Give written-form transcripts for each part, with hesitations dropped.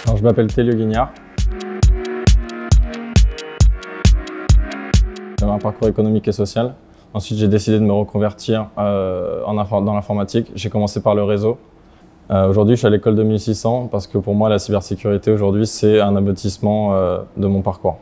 Alors, je m'appelle Thélieu Guignard. J'avais un parcours économique et social. Ensuite, j'ai décidé de me reconvertir dans l'informatique. J'ai commencé par le réseau. Aujourd'hui, je suis à l'école 2600 parce que pour moi, la cybersécurité aujourd'hui, c'est un aboutissement de mon parcours.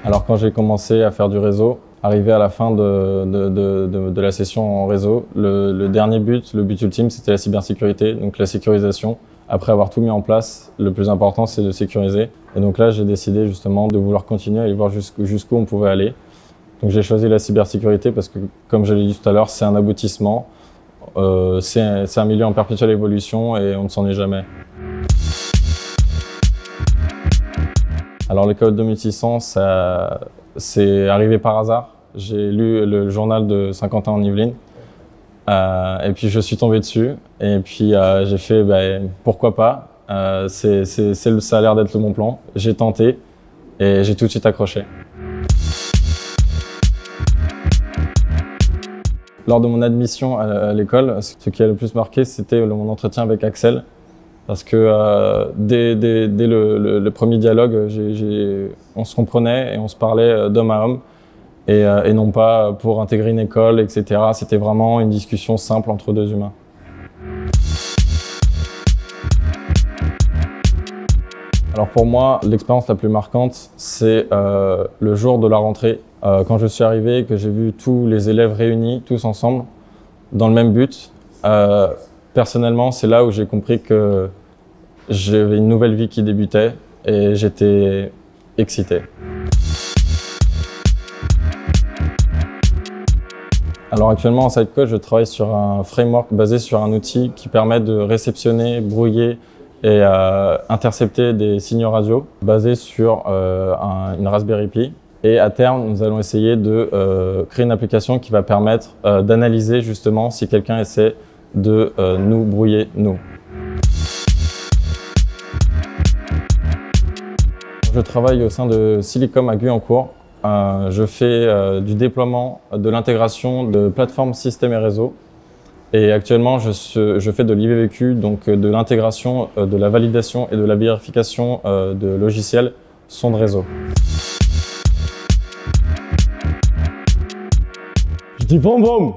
Alors, quand j'ai commencé à faire du réseau, arrivé à la fin de la session en réseau, le dernier but, le but ultime, c'était la cybersécurité, donc la sécurisation. Après avoir tout mis en place, le plus important, c'est de sécuriser. Et donc là, j'ai décidé justement de vouloir continuer et voir jusqu'où on pouvait aller. Donc j'ai choisi la cybersécurité parce que, comme je l'ai dit tout à l'heure, c'est un aboutissement. C'est un milieu en perpétuelle évolution et on ne s'en est jamais. Alors l'école 2600, c'est arrivé par hasard. J'ai lu le journal de Saint-Quentin en Yvelines et puis je suis tombé dessus et puis j'ai fait pourquoi pas, ça a l'air d'être le bon plan. J'ai tenté et j'ai tout de suite accroché. Lors de mon admission à l'école, ce qui a le plus marqué, c'était mon entretien avec Axel. Parce que dès le premier dialogue, on se comprenait et on se parlait d'homme à homme. Et non pas pour intégrer une école, etc. C'était vraiment une discussion simple entre deux humains. Alors pour moi, l'expérience la plus marquante, c'est le jour de la rentrée. Quand je suis arrivé et que j'ai vu tous les élèves réunis, tous ensemble, dans le même but. Personnellement, c'est là où j'ai compris que j'avais une nouvelle vie qui débutait et j'étais excité. Alors actuellement en Sidecoach, je travaille sur un framework basé sur un outil qui permet de réceptionner, brouiller et intercepter des signaux radio basés sur une Raspberry Pi. Et à terme, nous allons essayer de créer une application qui va permettre d'analyser justement si quelqu'un essaie de nous brouiller, nous. Je travaille au sein de Silicom à Guyancourt. Je fais du déploiement, de l'intégration de plateformes, systèmes et réseaux. Et actuellement, je fais de l'IVVQ, donc de l'intégration, de la validation et de la vérification de logiciels son de réseau. Je dis boum boum!